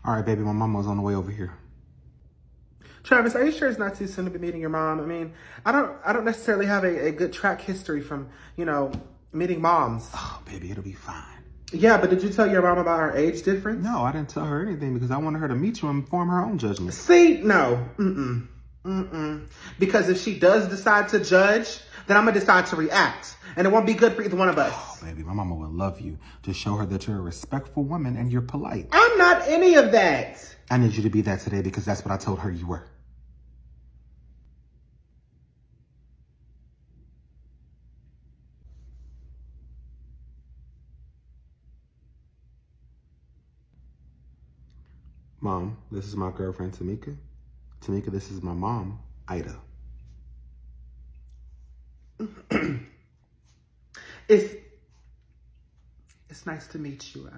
All right, baby, my mama's on the way over here. Travis, are you sure it's not too soon to be meeting your mom? I mean, I don't necessarily have a good track history from, meeting moms. Oh, baby, it'll be fine. Yeah, but did you tell your mom about our age difference? No, I didn't tell her anything because I wanted her to meet you and form her own judgment. See? No. Because if she does decide to judge, then I'm going to decide to react. And it won't be good for either one of us. Oh, baby, my mama would love you. Just show her that you're a respectful woman and you're polite. I'm not any of that. I need you to be that today because that's what I told her you were. Mom, this is my girlfriend, Tamika. Tamika, this is my mom, Ida. It's nice to meet you.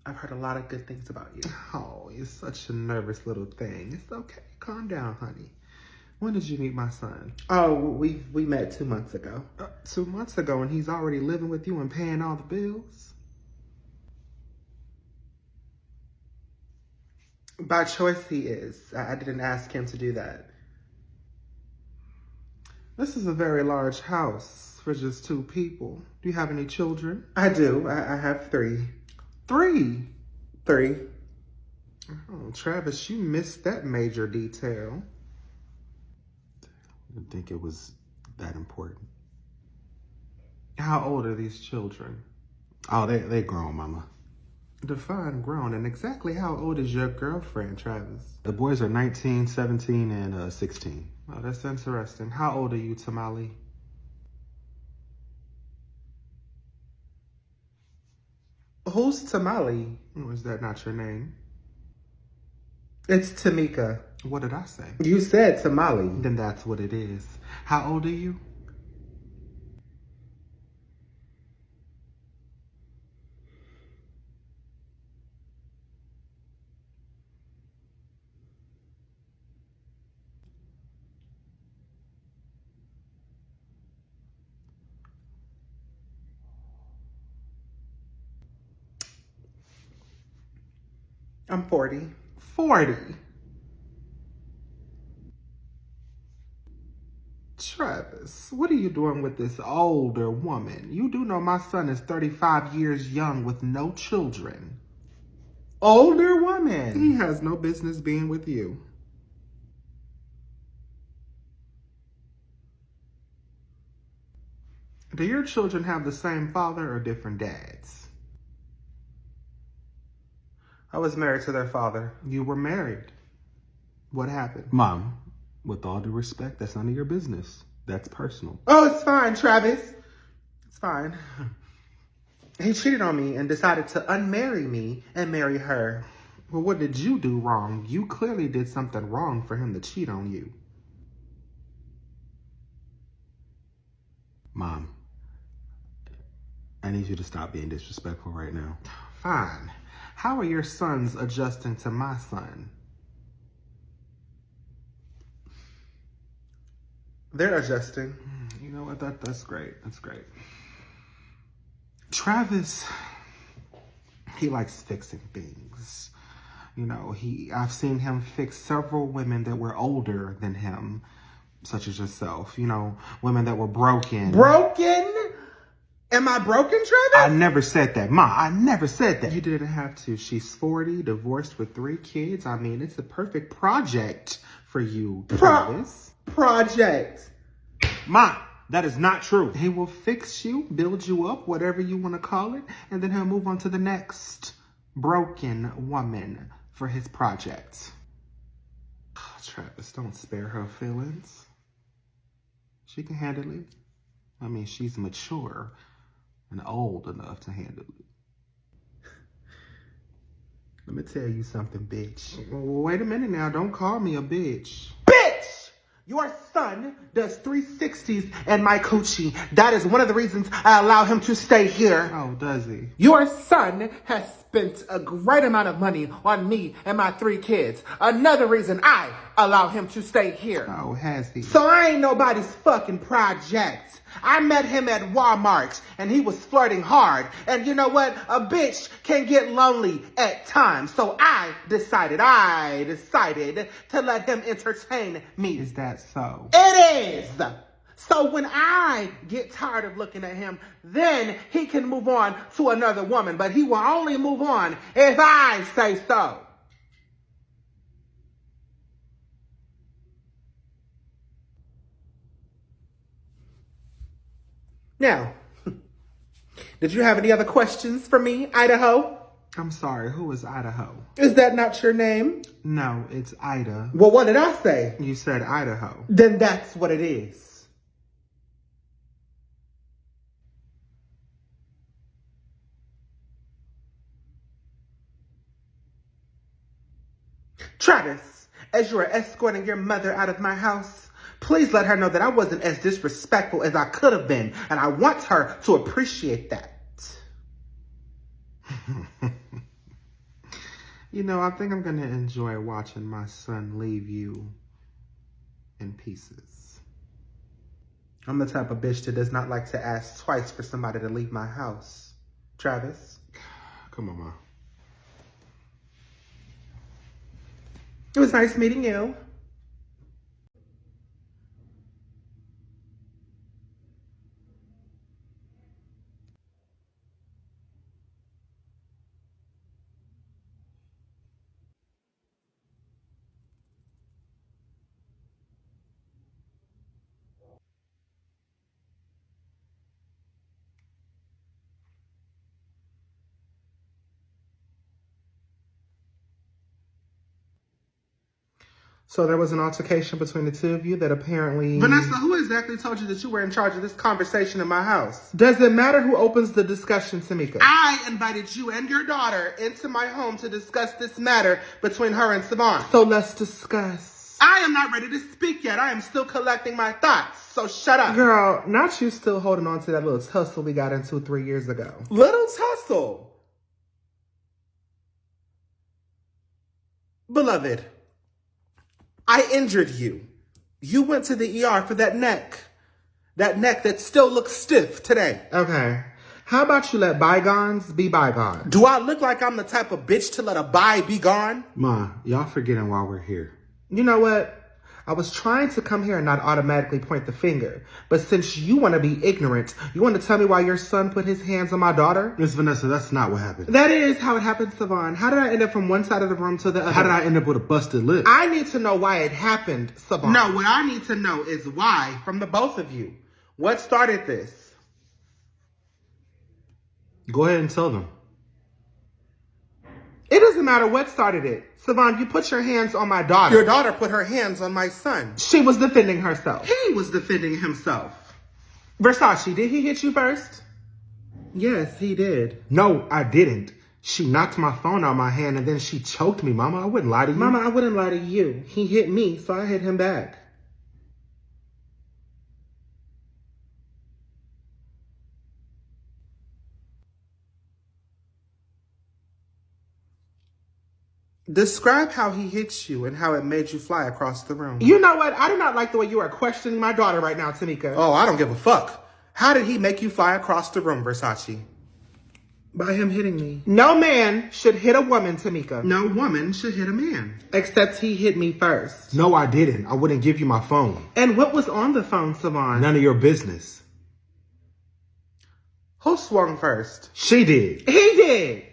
I've heard a lot of good things about you. Oh, you're such a nervous little thing. It's okay. Calm down, honey. When did you meet my son? Oh, we met 2 months ago. 2 months ago, and he's already living with you and paying all the bills? By choice, he is. I didn't ask him to do that. This is a very large house for just 2 people. Do you have any children? I do. I have 3. 3? 3. Oh, Travis, you missed that major detail. I didn't think it was that important. How old are these children? Oh, they grown, Mama. Define grown, and exactly how old is your girlfriend, Travis? The boys are 19, 17, and 16. Oh, that's interesting. How old are you, Tamale? Who's Tamale? Oh, is that not your name? It's Tamika. What did I say? You said Tamale. Then that's what it is. How old are you? I'm 40. 40? Travis, what are you doing with this older woman? You do know my son is 35 years young with no children. Older woman? He has no business being with you. Do your children have the same father or different dads? I was married to their father. You were married. What happened? Mom, with all due respect, that's none of your business. That's personal. Oh, it's fine, Travis. It's fine. He cheated on me and decided to unmarry me and marry her. Well, what did you do wrong? You clearly did something wrong for him to cheat on you. Mom, I need you to stop being disrespectful right now. Fine. How are your sons adjusting to my son? They're adjusting. You know what? That's great. That's great. Travis, he likes fixing things. You know, I've seen him fix several women that were older than him, such as yourself. You know, women that were broken. Broken? Am I broken, Travis? I never said that. Ma, I never said that. You didn't have to. She's 40, divorced with 3 kids. I mean, it's a perfect project for you, Travis. Project. Ma, that is not true. He will fix you, build you up, whatever you want to call it, and then he'll move on to the next broken woman for his project. Oh, Travis, don't spare her feelings. She can handle it. I mean, she's mature and old enough to handle it. Let me tell you something, bitch. Well, wait a minute now. Don't call me a bitch. Bitch! Your son does 360s in my coochie. That is one of the reasons I allow him to stay here. Oh, does he? Your son has spent a great amount of money on me and my 3 kids. Another reason I allow him to stay here. Oh, has he? So I ain't nobody's fucking project. I met him at Walmart and he was flirting hard. And you know what? A bitch can get lonely at times. So I decided to let him entertain me. Is that so? It is. So when I get tired of looking at him, then he can move on to another woman. But he will only move on if I say so. Now, did you have any other questions for me, Idaho? I'm sorry, who is Idaho? Is that not your name? No, it's Ida. Well, what did I say? You said Idaho. Then that's what it is. Travis, as you are escorting your mother out of my house, please let her know that I wasn't as disrespectful as I could have been, and I want her to appreciate that. You know, I think I'm going to enjoy watching my son leave you in pieces. I'm the type of bitch that does not like to ask twice for somebody to leave my house. Travis? Come on, Ma. It was nice meeting you. So there was an altercation between the two of you that apparently... Vanessa, who exactly told you that you were in charge of this conversation in my house? Does it matter who opens the discussion, Tamika? I invited you and your daughter into my home to discuss this matter between her and Savon. So let's discuss. I am not ready to speak yet. I am still collecting my thoughts, so shut up. Girl, not you still holding on to that little tussle we got into 3 years ago. Little tussle. Beloved, I injured you. You went to the ER for that neck. That neck that still looks stiff today. Okay. How about you let bygones be bygones? Do I look like I'm the type of bitch to let a bye be gone? Ma, y'all forgetting why we're here. You know what? I was trying to come here and not automatically point the finger. But since you want to be ignorant, you want to tell me why your son put his hands on my daughter? Miss Vanessa, that's not what happened. That is how it happened, Savon. How did I end up from one side of the room to the other? How did I end up with a busted lip? I need to know why it happened, Savon. No, what I need to know is why From the both of you. What started this? Go ahead and tell them. It doesn't matter what started it. Savon, you put your hands on my daughter. Your daughter put her hands on my son. She was defending herself. He was defending himself. Versace, did he hit you first? Yes, he did. No, I didn't. She knocked my phone out of my hand and then she choked me, Mama. I wouldn't lie to you. Mama, I wouldn't lie to you. He hit me, so I hit him back. Describe how he hit you and how it made you fly across the room. You know what? I do not like the way you are questioning my daughter right now, Tamika. Oh, I don't give a fuck. How did he make you fly across the room, Versace? By him hitting me. No man should hit a woman, Tamika. No woman should hit a man. Except he hit me first. No, I didn't. I wouldn't give you my phone. And what was on the phone, Savon? None of your business. Who swung first? She did. He did.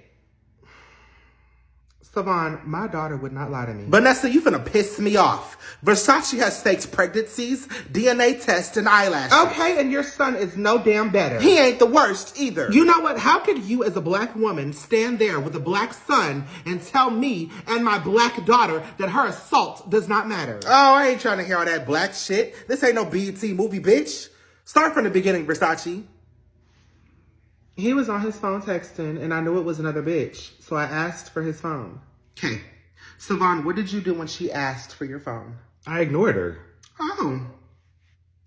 Savon, my daughter would not lie to me. Vanessa, you finna piss me off. Versace has faked pregnancies, DNA tests, and eyelashes. Okay, and your son is no damn better. He ain't the worst either. You know what? How could you as a black woman stand there with a black son and tell me and my black daughter that her assault does not matter? Oh, I ain't trying to hear all that black shit. This ain't no BET movie, bitch. Start from the beginning, Versace. He was on his phone texting, and I knew it was another bitch, so I asked for his phone. Okay. Savon, what did you do when she asked for your phone? I ignored her. Oh.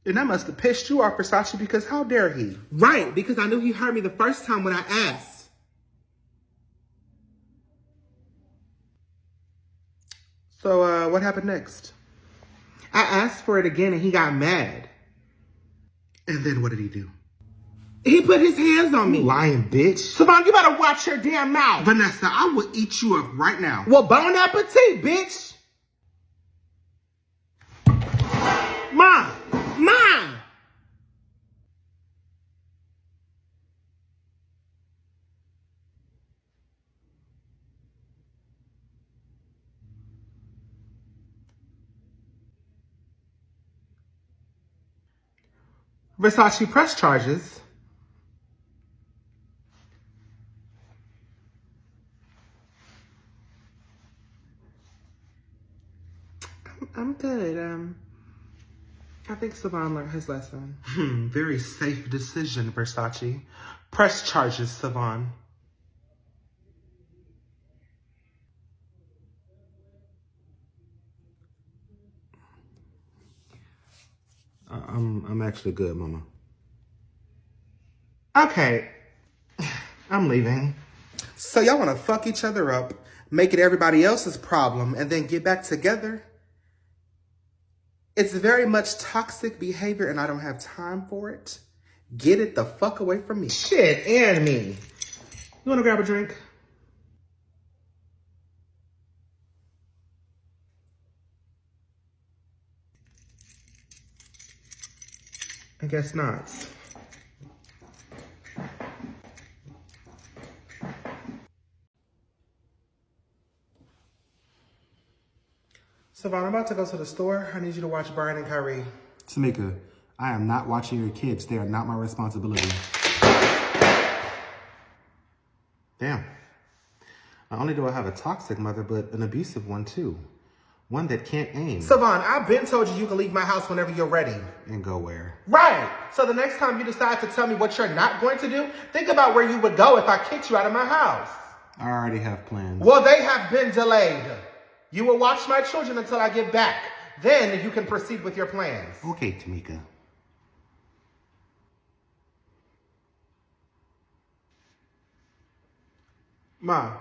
And that must have pissed you off, Versace, because how dare he? Right, because I knew he heard me the first time when I asked. So, what happened next? I asked for it again, and he got mad. And then what did he do? He put his hands on me. You lying bitch. Savon, you better watch your damn mouth. Vanessa, I will eat you up right now. Well, bon appetit, bitch. Mom. Versace press charges. I'm good. I think Savon learned his lesson. Very safe decision, Versace. Press charges, Savon. I'm actually good, Mama. Okay, I'm leaving. So y'all want to fuck each other up, make it everybody else's problem, and then get back together? It's very much toxic behavior, and I don't have time for it. Get it the fuck away from me. Shit, and me. You want to grab a drink? I guess not. Savon, I'm about to go to the store. I need you to watch Brian and Kyrie. Tamika, I am not watching your kids. They are not my responsibility. Damn. Not only do I have a toxic mother, but an abusive one too. One that can't aim. Savon, I've been told you can leave my house whenever you're ready. And go where? Right. So the next time you decide to tell me what you're not going to do, think about where you would go if I kicked you out of my house. I already have plans. Well, they have been delayed. You will watch my children until I get back. Then you can proceed with your plans. Okay, Tamika. Ma,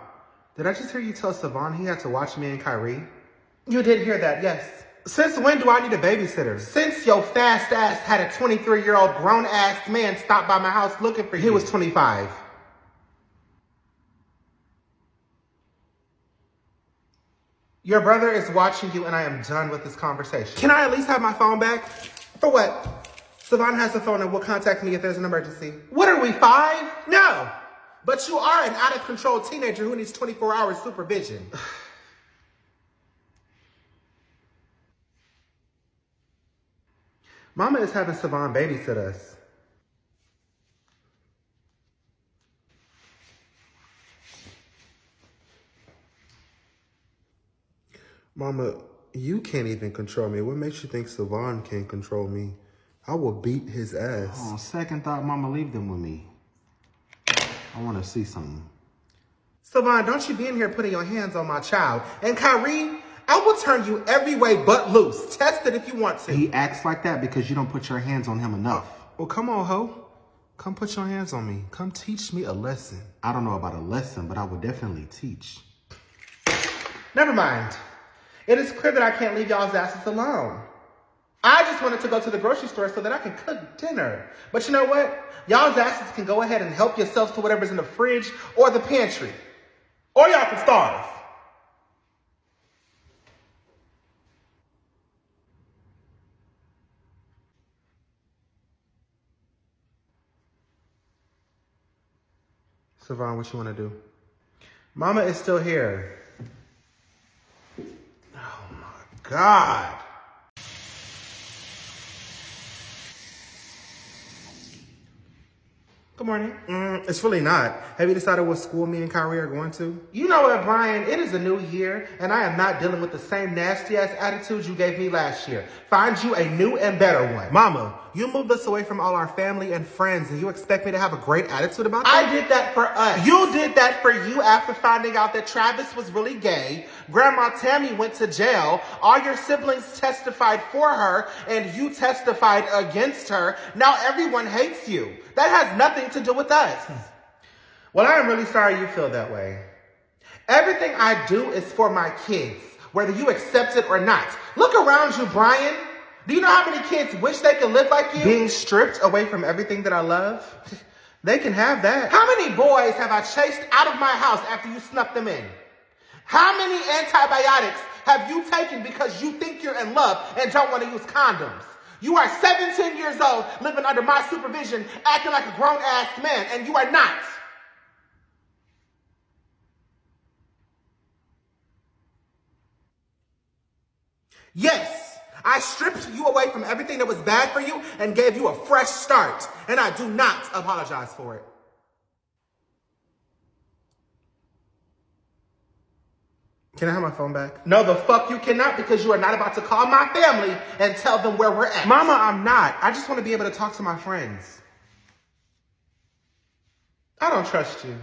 did I just hear you tell Savon he had to watch me and Kyrie? You did hear that, yes. Since when do I need a babysitter? Since your fast ass had a 23-year-old grown-ass man stop by my house looking for you. He was 25. Your brother is watching you, and I am done with this conversation. Can I at least have my phone back? For what? Savon has a phone and will contact me if there's an emergency. What are we, 5? No. But you are an out-of-control teenager who needs 24-hour supervision. Mama is having Savon babysit us. Mama, you can't even control me. What makes you think Savon can't control me? I will beat his ass. On second thought, Mama, leave them with me. I want to see something. Savon, don't you be in here putting your hands on my child. And Kyrie, I will turn you every way but loose. Test it if you want to. He acts like that because you don't put your hands on him enough. Well, come on, ho. Come put your hands on me. Come teach me a lesson. I don't know about a lesson, but I will definitely teach. Never mind. It is clear that I can't leave y'all's asses alone. I just wanted to go to the grocery store so that I can cook dinner. But you know what? Y'all's asses can go ahead and help yourselves to whatever's in the fridge or the pantry. Or y'all can starve. Savon, what you want to do? Mama is still here. Oh my God. Good morning. It's really not. Have you decided what school me and Kyrie are going to? You know what, Brian? It is a new year, and I am not dealing with the same nasty-ass attitude you gave me last year. Find you a new and better one. Mama, you moved us away from all our family and friends, and you expect me to have a great attitude about that? I did that for us. You did that for you after finding out that Travis was really gay. Grandma Tammy went to jail. All your siblings testified for her, and you testified against her. Now everyone hates you. That has nothing to do with us. Well, I am really sorry you feel that way. Everything I do is for my kids, whether you accept it or not. Look around you, Brian. Do you know how many kids wish they could live like you? Being stripped away from everything that I love? They can have that. How many boys have I chased out of my house after you snuck them in? How many antibiotics have you taken because you think you're in love and don't want to use condoms? You are 17 years old, living under my supervision, acting like a grown-ass man, and you are not. Yes, I stripped you away from everything that was bad for you and gave you a fresh start, and I do not apologize for it. Can I have my phone back? No, the fuck you cannot, because you are not about to call my family and tell them where we're at. Mama, I'm not. I just want to be able to talk to my friends. I don't trust you.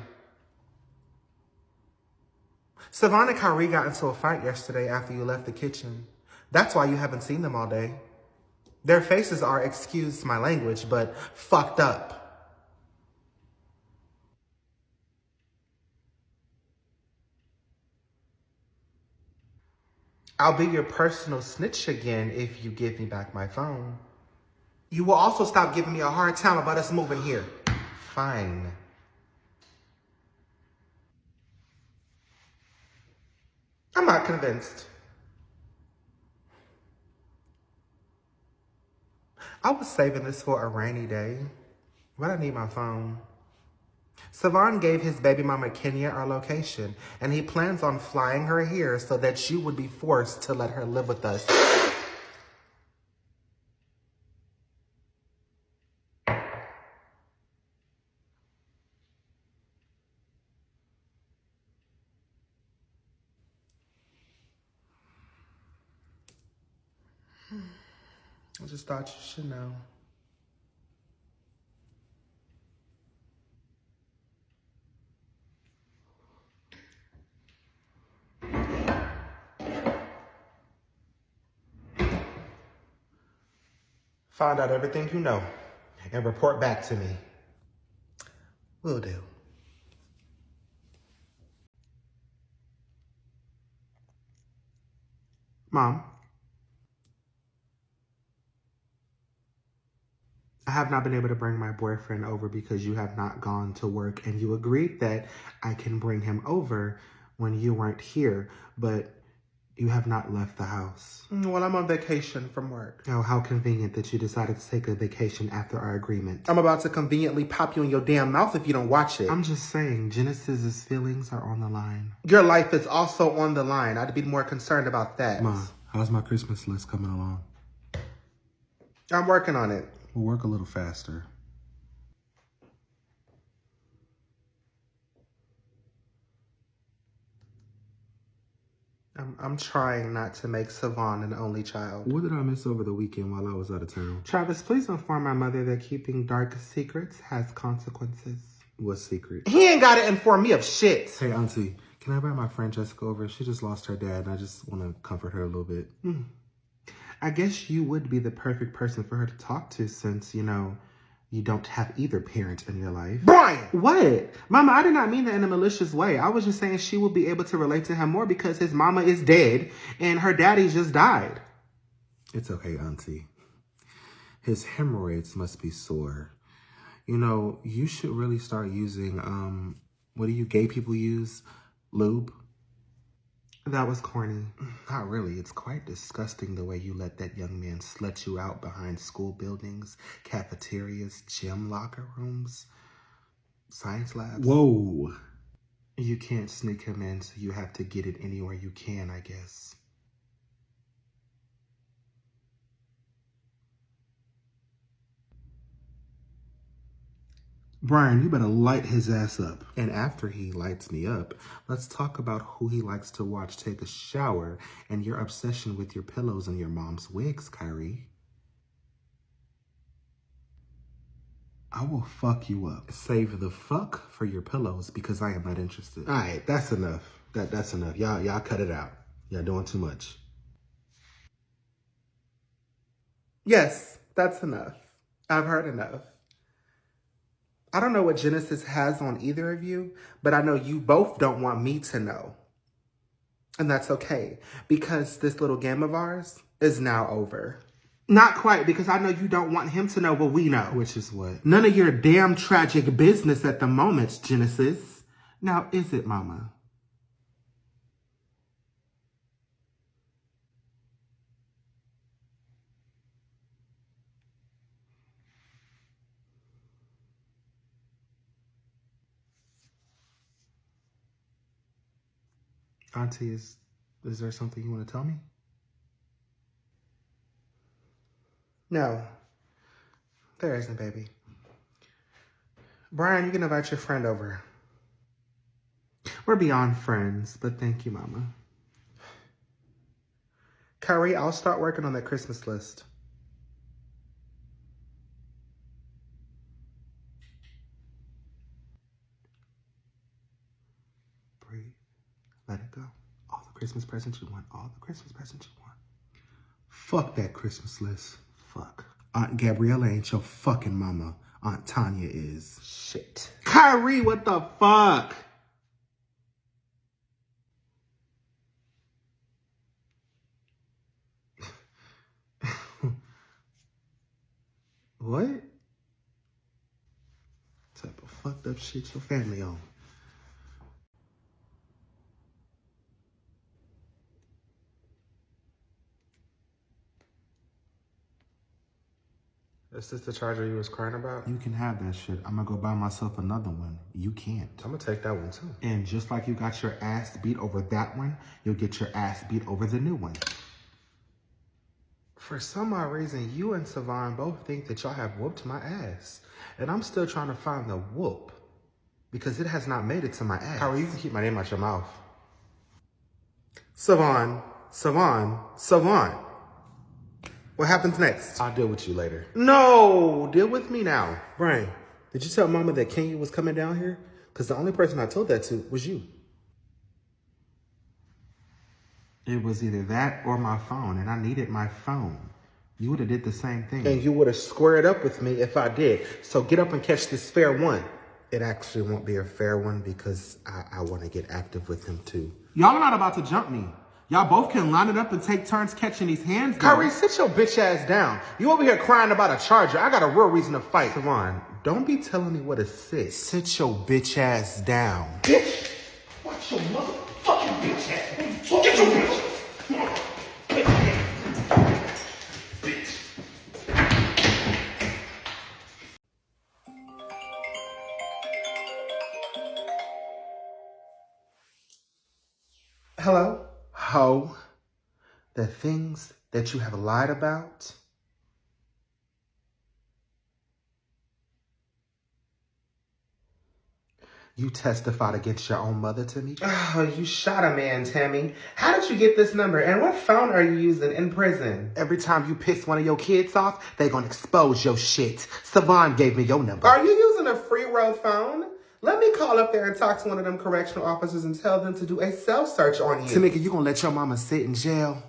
Savon and Kyrie got into a fight yesterday after you left the kitchen. That's why you haven't seen them all day. Their faces are, excuse my language, but fucked up. I'll be your personal snitch again if you give me back my phone. You will also stop giving me a hard time about us moving here. Fine. I'm not convinced. I was saving this for a rainy day, but I need my phone. Savon gave his baby mama Kenya our location, and he plans on flying her here so that you would be forced to let her live with us. I just thought you should know. Find out everything you know and report back to me. Will do. Mom, I have not been able to bring my boyfriend over because you have not gone to work, and you agreed that I can bring him over when you weren't here, but you have not left the house. Well, I'm on vacation from work. Oh, how convenient that you decided to take a vacation after our agreement. I'm about to conveniently pop you in your damn mouth if you don't watch it. I'm just saying, Genesis's feelings are on the line. Your life is also on the line. I'd be more concerned about that. Ma, how's my Christmas list coming along? I'm working on it. We'll work a little faster. I'm trying not to make Savon an only child. What did I miss over the weekend while I was out of town? Travis, please inform my mother that keeping dark secrets has consequences. What secret? He ain't got to inform me of shit. Hey, Auntie, can I invite my friend Jessica over? She just lost her dad, and I just want to comfort her a little bit. I guess you would be the perfect person for her to talk to since, you know, you don't have either parent in your life. Brian! What? Mama, I did not mean that in a malicious way. I was just saying she will be able to relate to him more because his mama is dead and her daddy just died. It's okay, Auntie. His hemorrhoids must be sore. You know, you should really start using, what do you gay people use? Lube? That was corny. Not really. It's quite disgusting the way you let that young man slut you out behind school buildings, cafeterias, gym locker rooms, science labs. Whoa. You can't sneak him in, so you have to get it anywhere you can, I guess. Brian, you better light his ass up. And after he lights me up, let's talk about who he likes to watch take a shower and your obsession with your pillows and your mom's wigs, Kyrie. I will fuck you up. Save the fuck for your pillows because I am not interested. All right, that's enough. That's enough. Y'all cut it out. Y'all doing too much. Yes, that's enough. I've heard enough. I don't know what Genesis has on either of you, but I know you both don't want me to know. And that's okay, because this little game of ours is now over. Not quite, because I know you don't want him to know what we know. Which is what? None of your damn tragic business at the moment, Genesis. Now, is it, Mama? Auntie, is there something you want to tell me? No, there isn't, baby. Brian, you can invite your friend over. We're beyond friends, but thank you, Mama. Kyrie, I'll start working on that Christmas list. Breathe. Let it go. All the Christmas presents you want. All the Christmas presents you want. Fuck that Christmas list. Fuck. Aunt Gabriella ain't your fucking mama. Aunt Tanya is. Shit. Kyrie, what the fuck? What type of fucked up shit your family on? Is this the charger you was crying about? You can have that shit. I'm gonna go buy myself another one. You can't. I'm gonna take that one too. And just like you got your ass beat over that one, you'll get your ass beat over the new one. For some odd reason, you and Savon both think that y'all have whooped my ass. And I'm still trying to find the whoop. Because it has not made it to my ass. Kyrie, you can keep my name out your mouth. Savon. What happens next? I'll deal with you later. No, deal with me now. Brian, did you tell Mama that Kenya was coming down here? Because the only person I told that to was you. It was either that or my phone, and I needed my phone. You would have did the same thing. And you would have squared up with me if I did. So get up and catch this fair one. It actually won't be a fair one because I want to get active with him too. Y'all are not about to jump me. Y'all both can line it up and take turns catching these hands. Kyrie, sit your bitch ass down. You over here crying about a charger. I got a real reason to fight. Savon, don't be telling me what to sit. Sit your bitch ass down. Bitch! Watch your motherfucking bitch ass. Get your bitch. Bitch. Hello? Ho. The things that you have lied about. You testified against your own mother to me? Oh, you shot a man, Tammy. How did you get this number? And what phone are you using in prison? Every time you piss one of your kids off, they gonna expose your shit. Savon gave me your number. Are you using a free road phone? Let me call up there and talk to one of them correctional officers and tell them to do a self-search on you. Tamika, you gonna let your mama sit in jail?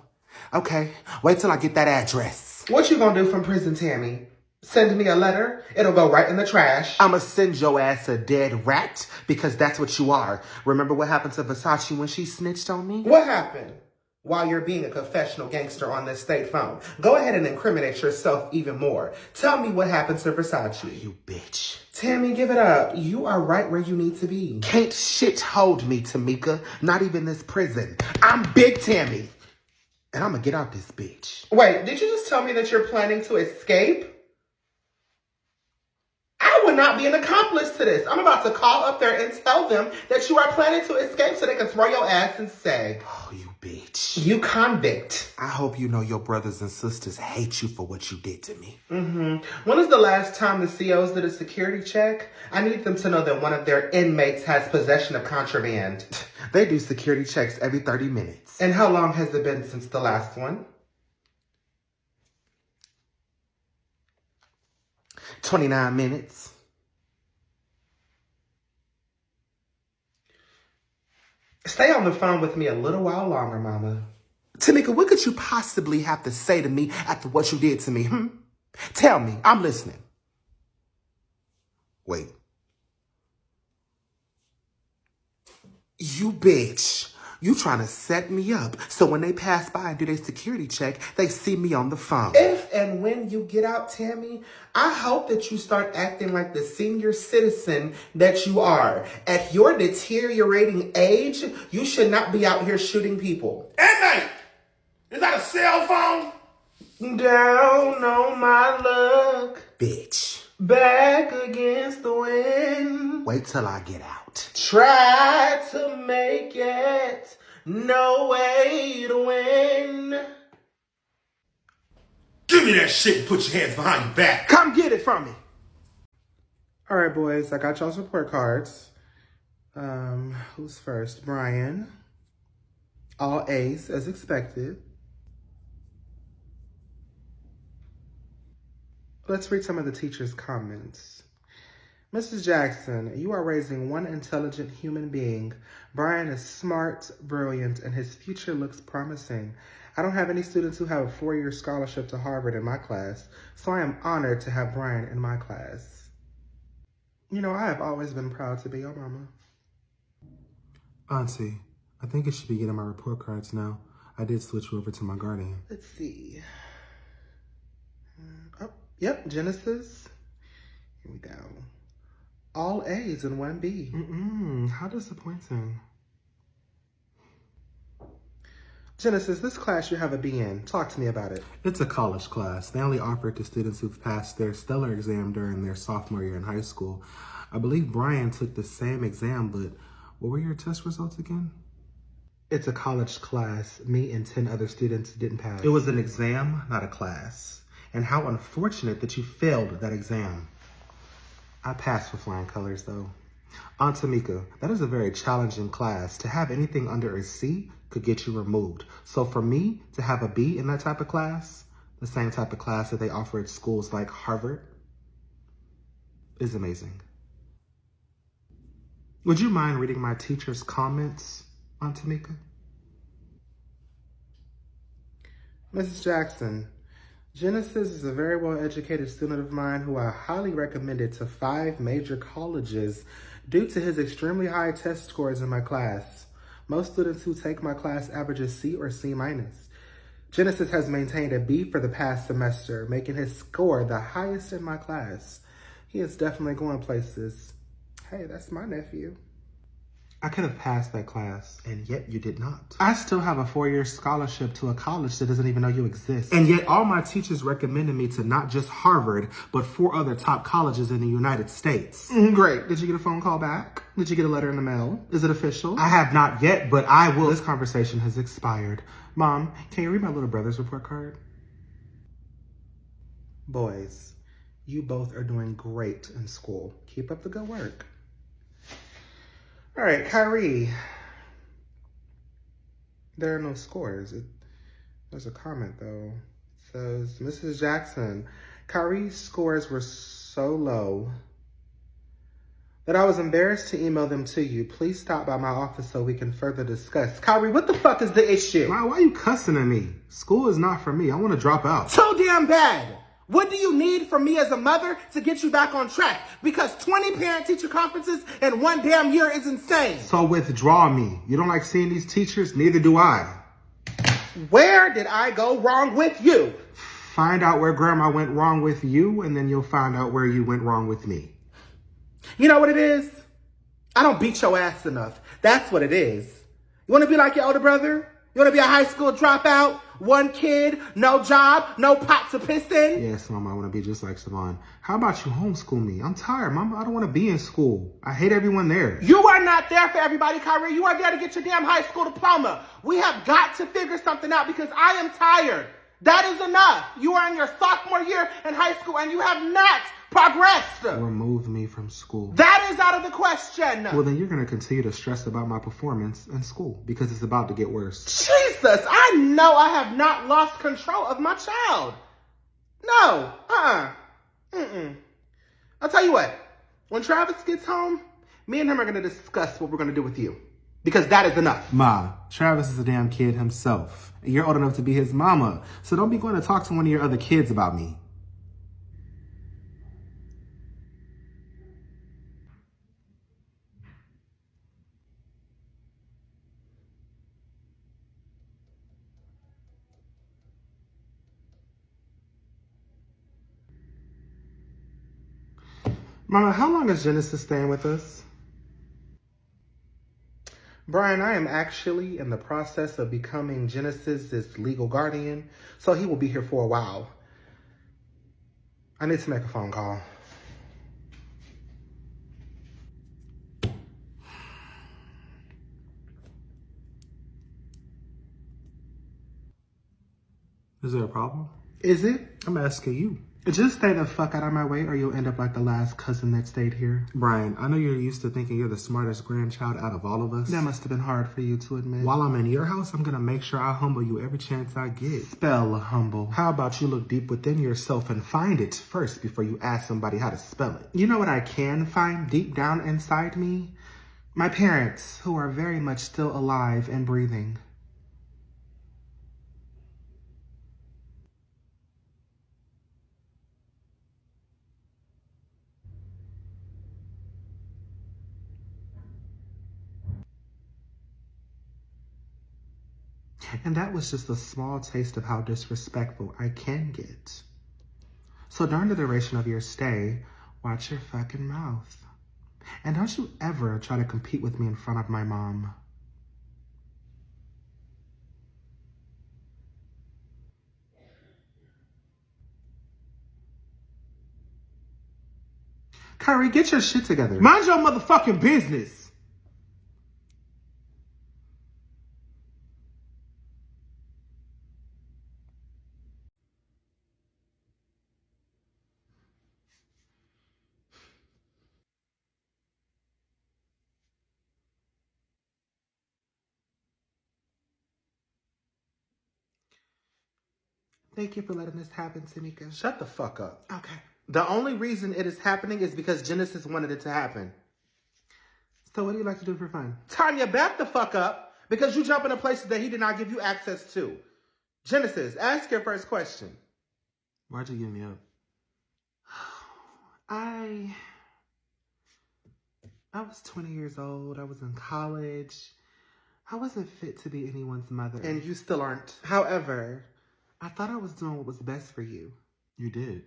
Okay, wait till I get that address. What you gonna do from prison, Tammy? Send me a letter? It'll go right in the trash. I'ma send your ass a dead rat because that's what you are. Remember what happened to Versace when she snitched on me? What happened? While you're being a confessional gangster on this state phone. Go ahead and incriminate yourself even more. Tell me what happened to Versace. You bitch. Tammy, give it up. You are right where you need to be. Can't shit hold me, Tamika. Not even this prison. I'm Big Tammy. And I'm gonna get out this bitch. Wait, did you just tell me that you're planning to escape? I would not be an accomplice to this. I'm about to call up there and tell them that you are planning to escape so they can throw your ass in sag. Oh, you bitch. You convict. I hope you know your brothers and sisters hate you for what you did to me. When is the last time the COs did a security check? I need them to know that one of their inmates has possession of contraband. They do security checks every 30 minutes. And how long has it been since the last one? 29 minutes. Stay on the phone with me a little while longer, Mama. Tamika, what could you possibly have to say to me after what you did to me? Tell me. I'm listening. Wait. You bitch. You trying to set me up so when they pass by and do their security check, they see me on the phone. If and when you get out, Tammy, I hope that you start acting like the senior citizen that you are. At your deteriorating age, you should not be out here shooting people. At night. Is that a cell phone? Down on my luck, bitch. Back against the wind. Wait till I get out. Try to make it. No way to win. Give me that shit and put your hands behind your back. Come get it from me. All right, boys, I got y'all's report cards. Who's first? Brian. All A's as expected. Let's read some of the teacher's comments. Mrs. Jackson, you are raising one intelligent human being. Brian is smart, brilliant, and his future looks promising. I don't have any students who have a 4-year scholarship to Harvard in my class, so I am honored to have Brian in my class. You know, I have always been proud to be your mama. Auntie, I think I should be getting my report cards now. I did switch you over to my guardian. Let's see. Oh, yep, Genesis. Here we go. All A's and 1 B. How disappointing. Genesis, this class you have a B in. Talk to me about it. It's a college class. They only offer it to students who've passed their stellar exam during their sophomore year in high school. I believe Brian took the same exam, but what were your test results again? It's a college class. Me and 10 other students didn't pass. It was an exam, not a class. And how unfortunate that you failed that exam. I passed with flying colors, though. Aunt Tamika, that is a very challenging class. To have anything under a C could get you removed. So for me to have a B in that type of class, the same type of class that they offer at schools like Harvard, is amazing. Would you mind reading my teacher's comments, Aunt Tamika? Mrs. Jackson, Genesis is a very well-educated student of mine who I highly recommended to 5 major colleges due to his extremely high test scores in my class. Most students who take my class average a C or C-. Genesis has maintained a B for the past semester, making his score the highest in my class. He is definitely going places. Hey, that's my nephew. I could have passed that class, and yet you did not. I still have a 4-year scholarship to a college that doesn't even know you exist. And yet all my teachers recommended me to not just Harvard, but 4 other top colleges in the United States. Great. Did you get a phone call back? Did you get a letter in the mail? Is it official? I have not yet, but I will. This conversation has expired. Mom, can you read my little brother's report card? Boys, you both are doing great in school. Keep up the good work. All right, Kyrie. There are no scores. There's a comment, though. It says, Mrs. Jackson, Kyrie's scores were so low that I was embarrassed to email them to you. Please stop by my office so we can further discuss. Kyrie, what the fuck is the issue? Why are you cussing at me? School is not for me. I want to drop out. So damn bad. What do you need from me as a mother to get you back on track? Because 20 parent-teacher conferences in 1 damn year is insane. So withdraw me. You don't like seeing these teachers? Neither do I. Where did I go wrong with you? Find out where Grandma went wrong with you, and then you'll find out where you went wrong with me. You know what it is? I don't beat your ass enough. That's what it is. You want to be like your older brother? You want to be a high school dropout? 1 kid, no job, no pot to piss in? Yes, Mama, I want to be just like Savon. How about you homeschool me? I'm tired, Mama. I don't want to be in school. I hate everyone there. You are not there for everybody, Kyrie. You are there to get your damn high school diploma. We have got to figure something out because I am tired. That is enough. You are in your sophomore year in high school and you have not progressed. Remove me from school. That is out of the question. Well, then you're going to continue to stress about my performance in school because it's about to get worse. Jesus, I know I have not lost control of my child. No, I'll tell you what. When Travis gets home, me and him are going to discuss what we're going to do with you. Because that is enough. Ma, Travis is a damn kid himself. And you're old enough to be his mama. So don't be going to talk to one of your other kids about me. Mama, how long is Genesis staying with us? Brian, I am actually in the process of becoming Genesis's legal guardian, so he will be here for a while. I need to make a phone call. Is there a problem? Is it? I'm asking you. Just stay the fuck out of my way or you'll end up like the last cousin that stayed here. Brian, I know you're used to thinking you're the smartest grandchild out of all of us. That must have been hard for you to admit. While I'm in your house, I'm gonna make sure I humble you every chance I get. Spell humble. How about you look deep within yourself and find it first before you ask somebody how to spell it? You know what I can find deep down inside me? My parents, who are very much still alive and breathing. And that was just a small taste of how disrespectful I can get. So during the duration of your stay, watch your fucking mouth. And don't you ever try to compete with me in front of my mom. Kyrie, get your shit together. Mind your motherfucking business. Thank you for letting this happen, Tamika. Shut the fuck up. Okay. The only reason it is happening is because Genesis wanted it to happen. So what do you like to do for fun? Tanya, back the fuck up because you jump into places that he did not give you access to. Genesis, ask your first question. Why'd you give me up? I was 20 years old. I was in college. I wasn't fit to be anyone's mother. And you still aren't. However, I thought I was doing what was best for you. You did.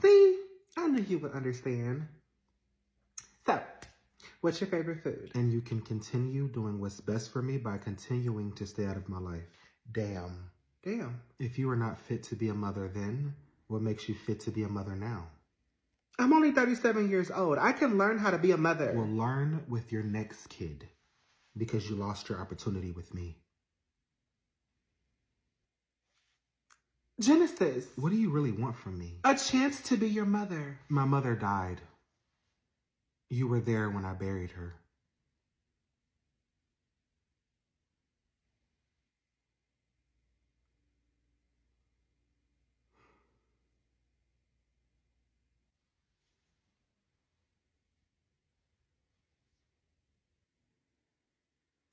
See, I knew you would understand. So, what's your favorite food? And you can continue doing what's best for me by continuing to stay out of my life. Damn. If you were not fit to be a mother then, what makes you fit to be a mother now? I'm only 37 years old. I can learn how to be a mother. Well, learn with your next kid because you lost your opportunity with me. Genesis. What do you really want from me? A chance to be your mother. My mother died. You were there when I buried her.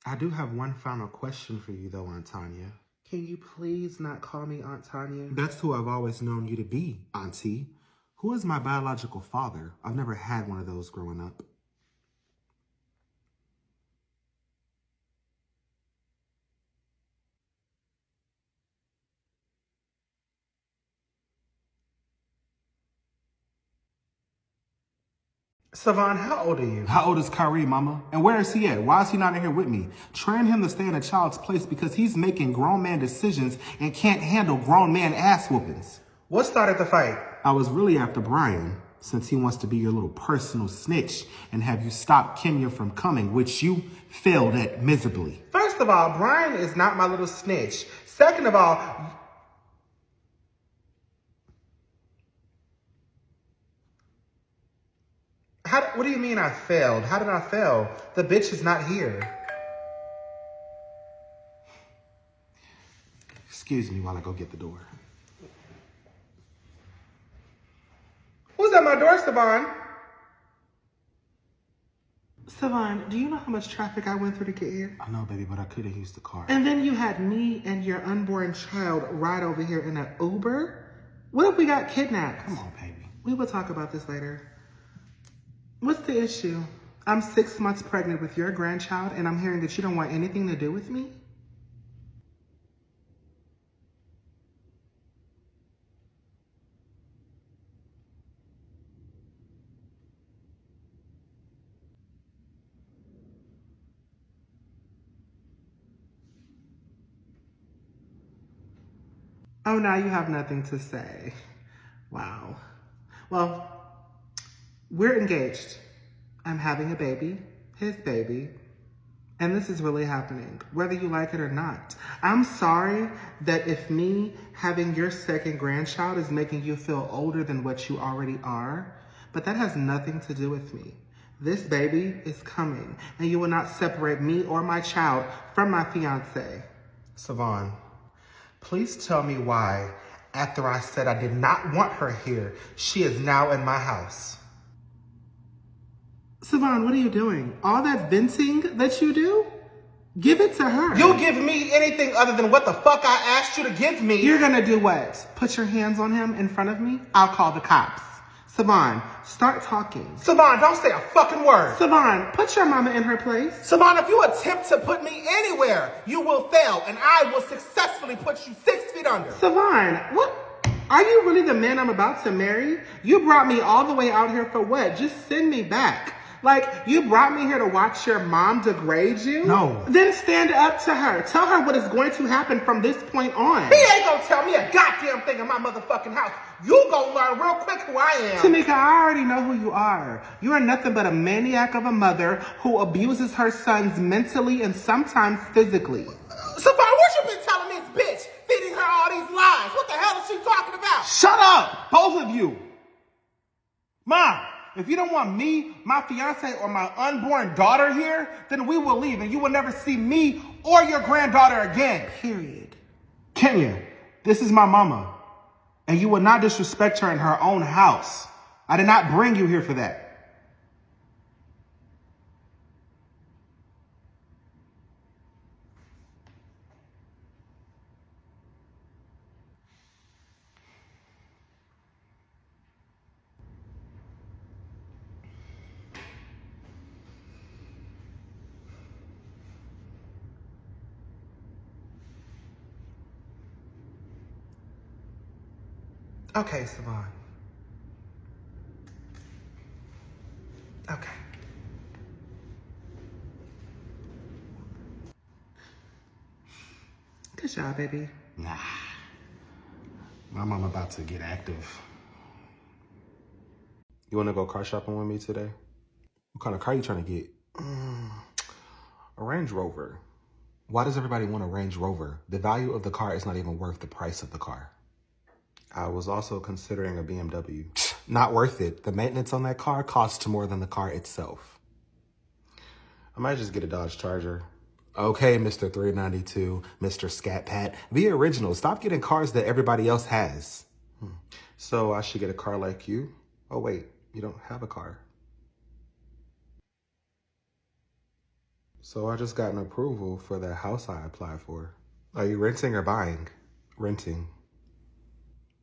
I do have one final question for you, though, Aunt Tanya. Can you please not call me Aunt Tanya? That's who I've always known you to be, Auntie. Who is my biological father? I've never had one of those growing up. Savon, how old are you? How old is Kyrie, Mama? And where is he at? Why is he not in here with me? Train him to stay in a child's place because he's making grown man decisions and can't handle grown man ass whoopings. What started the fight? I was really after Brian, since he wants to be your little personal snitch and have you stop Kenya from coming, which you failed at miserably. First of all, Brian is not my little snitch. Second of all, what do you mean I failed? How did I fail? The bitch is not here. Excuse me while I go get the door. Who's at my door, Savon? Savon, do you know how much traffic I went through to get here? I know, baby, but I couldn't use the car. And then you had me and your unborn child ride over here in an Uber? What if we got kidnapped? Come on, baby. We will talk about this later. What's the issue? I'm 6 months pregnant with your grandchild and I'm hearing that you don't want anything to do with me? Oh, now you have nothing to say. Wow. Well, we're engaged. I'm having a baby, his baby, and this is really happening, whether you like it or not. I'm sorry that if me having your second grandchild is making you feel older than what you already are, but that has nothing to do with me. This baby is coming, and you will not separate me or my child from my fiance. Savon, please tell me why, after I said I did not want her here, she is now in my house. Savon, what are you doing? All that venting that you do? Give it to her. You give me anything other than what the fuck I asked you to give me. You're gonna do what? Put your hands on him in front of me? I'll call the cops. Savon, start talking. Savon, don't say a fucking word. Savon, put your mama in her place. Savon, if you attempt to put me anywhere, you will fail, and I will successfully put you 6 feet under. Savon, what? Are you really the man I'm about to marry? You brought me all the way out here for what? Just send me back. Like, you brought me here to watch your mom degrade you? No. Then stand up to her. Tell her what is going to happen from this point on. He ain't gonna tell me a goddamn thing in my motherfucking house. You gonna learn real quick who I am. Tamika, I already know who you are. You are nothing but a maniac of a mother who abuses her sons mentally and sometimes physically. Savon, what you been telling this bitch? Feeding her all these lies. What the hell is she talking about? Shut up, both of you. Mom, if you don't want me, my fiance, or my unborn daughter here, then we will leave and you will never see me or your granddaughter again. Period. Kenya, this is my mama. And you will not disrespect her in her own house. I did not bring you here for that. Okay, Savon. Okay. Good job, baby. Nah. My mom about to get active. You want to go car shopping with me today? What kind of car you trying to get? A Range Rover. Why does everybody want a Range Rover? The value of the car is not even worth the price of the car. I was also considering a BMW. Not worth it. The maintenance on that car costs more than the car itself. I might just get a Dodge Charger. Okay, Mr. 392, Mr. Scat Pat. Be original. Stop getting cars that everybody else has. So I should get a car like you? Oh, wait, you don't have a car. So I just got an approval for that house I applied for. Are you renting or buying? Renting.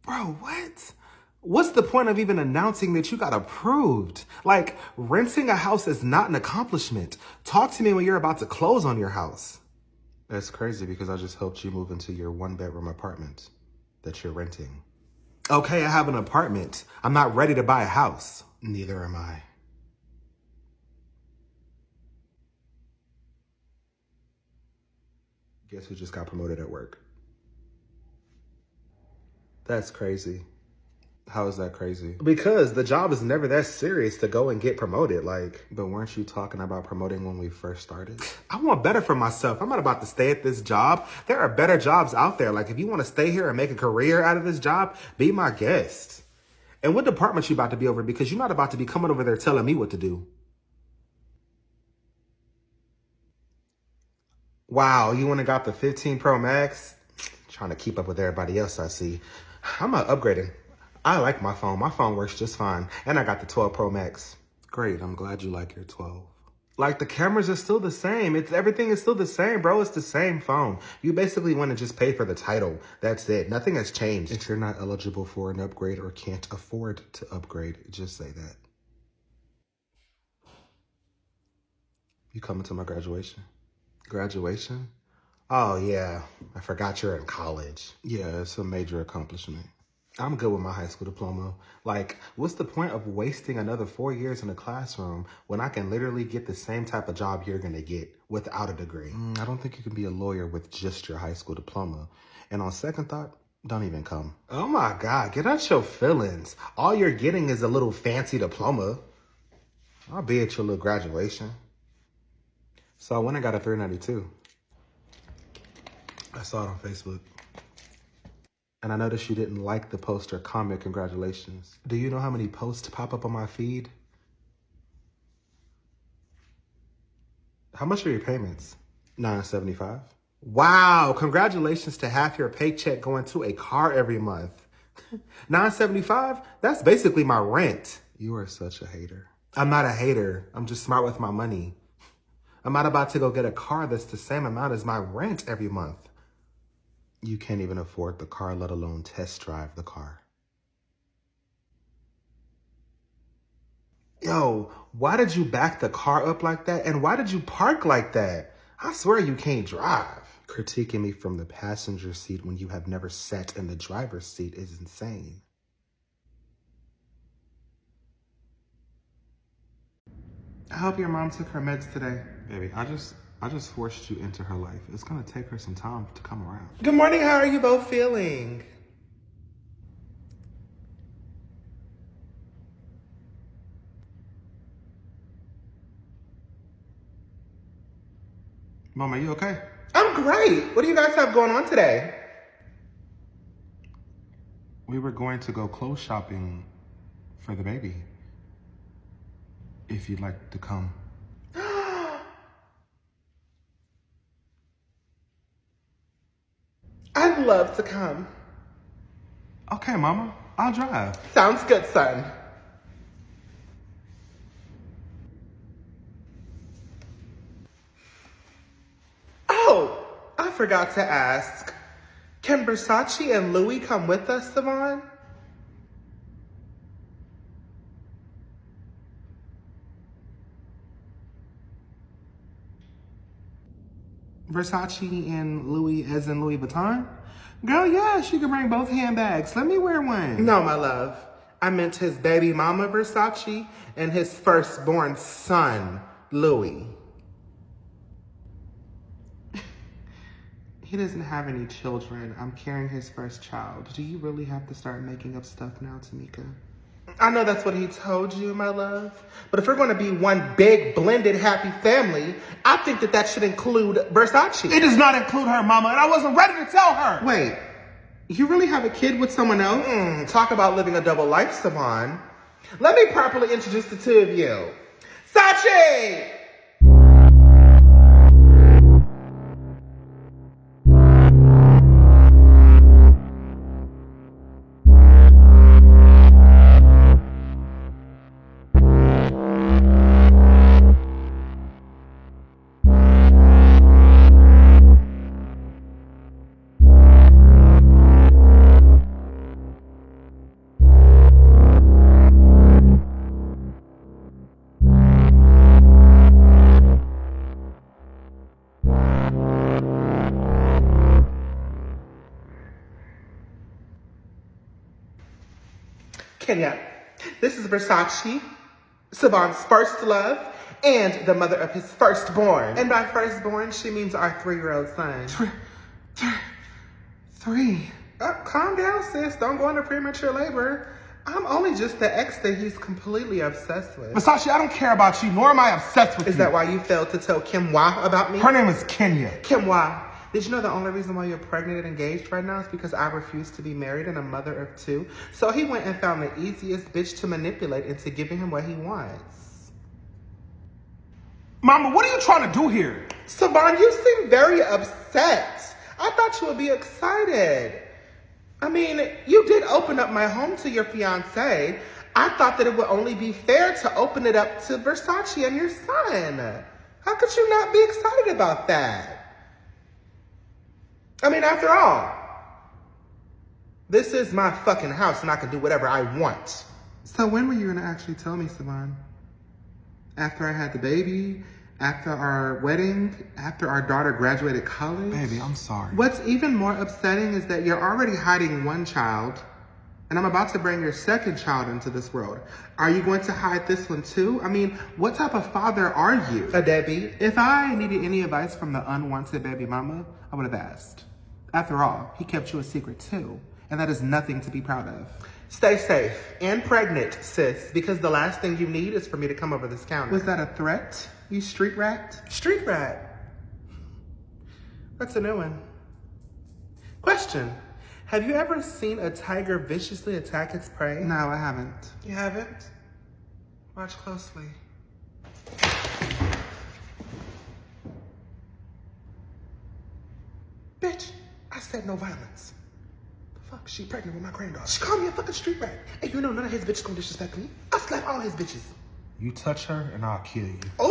Bro, what? What's the point of even announcing that you got approved? Like, renting a house is not an accomplishment. Talk to me when you're about to close on your house. That's crazy because I just helped you move into your 1-bedroom apartment that you're renting. Okay, I have an apartment. I'm not ready to buy a house. Neither am I. Guess who just got promoted at work? That's crazy. How is that crazy? Because the job is never that serious to go and get promoted. Like, but weren't you talking about promoting when we first started? I want better for myself. I'm not about to stay at this job. There are better jobs out there. Like, if you want to stay here and make a career out of this job, be my guest. And what department you about to be over? Because you're not about to be coming over there telling me what to do. Wow, you went and got the 15 Pro Max? Trying to keep up with everybody else I see. I'm not upgrading. I like my phone. My phone works just fine. And I got the 12 Pro Max. Great, I'm glad you like your 12. Like, the cameras are still the same. Everything is still the same, bro. It's the same phone. You basically want to just pay for the title. That's it. Nothing has changed. If you're not eligible for an upgrade or can't afford to upgrade, just say that. You coming to my graduation? Graduation? Oh, yeah. I forgot you're in college. Yeah, it's a major accomplishment. I'm good with my high school diploma. Like, what's the point of wasting another 4 years in a classroom when I can literally get the same type of job you're going to get without a degree? I don't think you can be a lawyer with just your high school diploma. And on second thought, Don't even come. Oh my God, get out your feelings. All you're getting is a little fancy diploma. I'll be at your little graduation. So I went and got a 392. I saw it on Facebook. And I noticed you didn't like the post or comment congratulations. Do you know how many posts pop up on my feed? How much are your payments? $9.75. Wow, congratulations to half your paycheck going to a car every month. $9.75? That's basically my rent. You are such a hater. I'm not a hater. I'm just smart with my money. I'm not about to go get a car that's the same amount as my rent every month. You can't even afford the car, let alone test drive the car. Yo, why did you back the car up like that? And why did you park like that? I swear you can't drive. Critiquing me from the passenger seat when you have never sat in the driver's seat is insane. I hope your mom took her meds today. Baby, I just forced you into her life. It's gonna take her some time to come around. Good morning, how are you both feeling? Mom, are you okay? I'm great. What do you guys have going on today? We were going to go clothes shopping for the baby. If you'd like to come. I'd love to come. Okay, Mama, I'll drive. Sounds good, son. Oh, I forgot to ask. Can Versace and Louis come with us, Savon? Versace and Louis as in Louis Vuitton? Girl, yes, you can bring both handbags. Let me wear one. No, my love. I meant his baby mama, Versace, and his firstborn son, Louis. He doesn't have any children. I'm carrying his first child. Do you really have to start making up stuff now, Tamika? I know that's what he told you, my love. But if we're going to be one big, blended, happy family, I think that should include Versace. It does not include her, Mama, and I wasn't ready to tell her. Wait, you really have a kid with someone else? Talk about living a double life, Savon. Let me properly introduce the two of you. Sachi! Kenya, this is Versace, Savon's first love, and the mother of his firstborn. And by firstborn, she means our 3-year-old son. Three? Calm down, sis. Don't go into premature labor. I'm only just the ex that he's completely obsessed with. Versace, I don't care about you, nor am I obsessed with you. Is that why you failed to tell Kim Wah about me? Her name is Kenya. Kim Wah. Did you know the only reason why you're pregnant and engaged right now is because I refuse to be married and a mother of 2? So he went and found the easiest bitch to manipulate into giving him what he wants. Mama, what are you trying to do here? Savon, you seem very upset. I thought you would be excited. I mean, you did open up my home to your fiance. I thought that it would only be fair to open it up to Versace and your son. How could you not be excited about that? I mean, after all, this is my fucking house and I can do whatever I want. So when were you gonna actually tell me, Savon? After I had the baby? After our wedding? After our daughter graduated college? Baby, I'm sorry. What's even more upsetting is that you're already hiding one child and I'm about to bring your second child into this world. Are you going to hide this one too? I mean, what type of father are you? A deadbeat? If I needed any advice from the unwanted baby mama, I would have asked. After all, he kept you a secret too. And that is nothing to be proud of. Stay safe and pregnant, sis, because the last thing you need is for me to come over this counter. Was that a threat, you street rat? Street rat. That's a new one. Question. Have you ever seen a tiger viciously attack its prey? No, I haven't. You haven't? Watch closely. Bitch, I said no violence. The fuck, she pregnant with my granddaughter. She called me a fucking street rat. And you know none of his bitches gonna disrespect me. I'll slap all his bitches. You touch her and I'll kill you. Oh!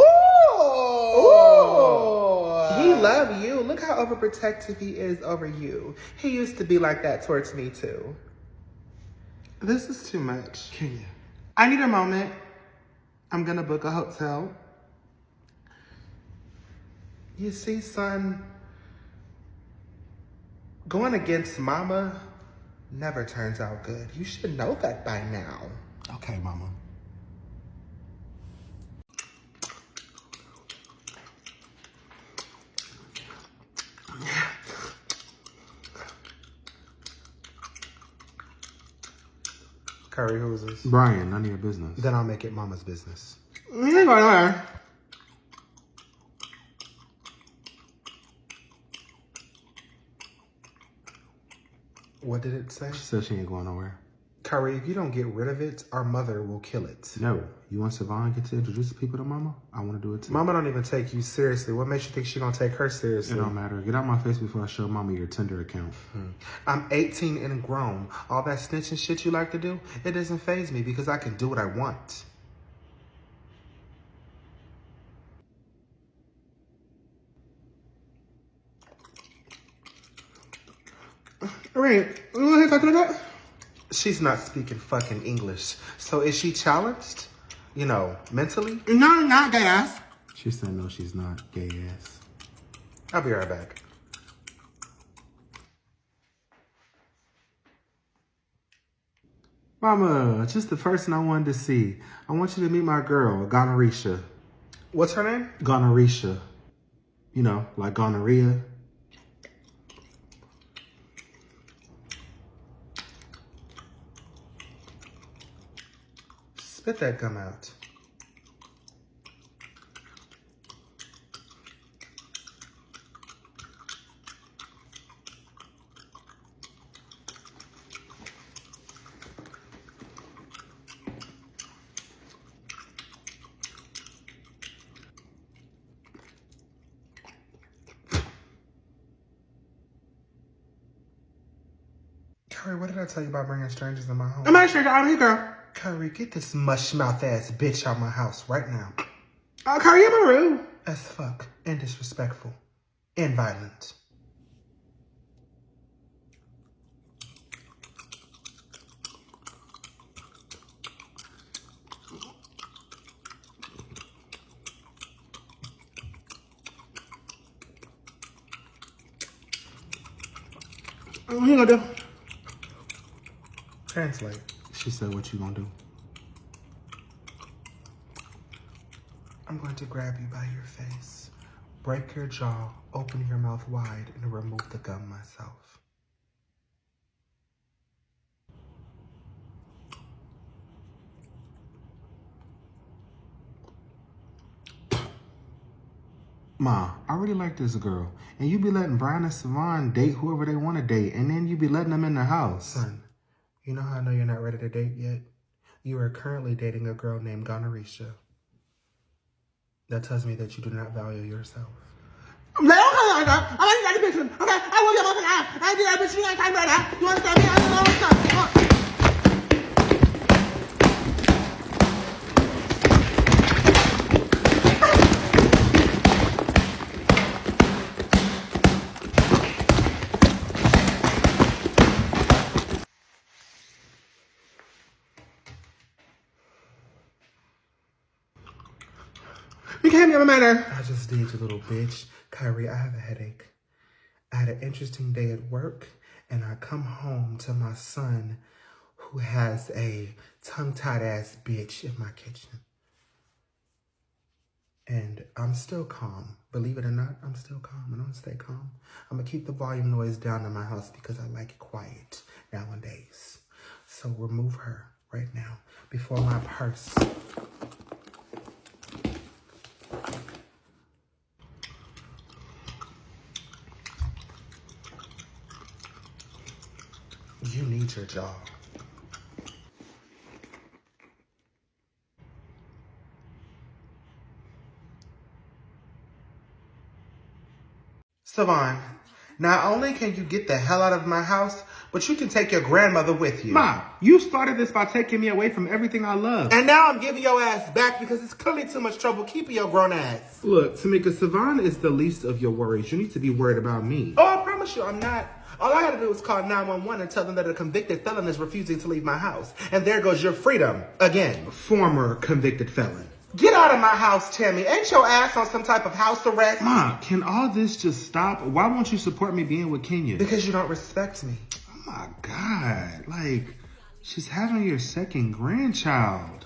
He love you. Look how overprotective he is over you. He used to be like that towards me too. This is too much. Kenya. I need a moment. I'm gonna book a hotel. You see, son, going against mama never turns out good. You should know that by now. Okay, mama. Curry, who is this? Brian, none of your business. Then I'll make it mama's business. You ain't going nowhere. What did it say? She said she ain't going nowhere. Curry, if you don't get rid of it, our mother will kill it. No. You want Savon get to introduce people to mama? I want to do it too. Mama don't even take you seriously. What makes you think she gonna take her It seriously? don't matter. Get out my face before I show mama your Tinder account. I'm 18 and grown. All that snitching shit you like to do, it doesn't faze me because I can do what I want. Right. You want to talk about? She's not speaking fucking English. So is she challenged? You know, mentally? No, not gay ass. She said no, she's not. Gay ass. I'll be right back. Mama, just the person I wanted to see. I want you to meet my girl, Gonorrhea. What's her name? Gonorrhea. You know, like gonorrhea. Spit that gum out. Curry, what did I tell you about bringing strangers in my home? I'm not sure out of here, girl. Curry, get this mush mouth ass bitch out my house right now. Curry, I'm rude. As fuck and disrespectful and violent. What you gonna do? Translate. She said, what you gonna do? I'm going to grab you by your face, break your jaw, open your mouth wide, and remove the gum myself. Ma, I really like this girl. And you be letting Brian and Savon date whoever they want to date. And then you be letting them in the house. Son, you know how I know you're not ready to date yet? You are currently dating a girl named Gonorrhea. That tells me that you do not value yourself. I'm like, okay, I like that bitch. Okay, I will get my ass. I do that bitch. You ain't time right now. You understand me? I don't know what's up. You can't be a matter. I just did, you little bitch. Kyrie, I have a headache. I had an interesting day at work, and I come home to my son who has a tongue-tied ass bitch in my kitchen. And I'm still calm. Believe it or not, I'm still calm. And I'm gonna stay calm. I'm gonna keep the volume noise down in my house because I like it quiet. Now So remove her right now before my purse. You need your jaw. Savon, not only can you get the hell out of my house, but you can take your grandmother with you. Ma, you started this by taking me away from everything I love. And now I'm giving your ass back because it's clearly too much trouble keeping your grown ass. Look, Tamika, Savon is the least of your worries. You need to be worried about me. Oh, I promise you, I'm not. All I gotta do is call 911 and tell them that a convicted felon is refusing to leave my house. And there goes your freedom again. Former convicted felon. Get out of my house, Tammy. Ain't your ass on some type of house arrest? Ma, can all this just stop? Why won't you support me being with Kenya? Because you don't respect me. Oh my God. Like, she's having your second grandchild.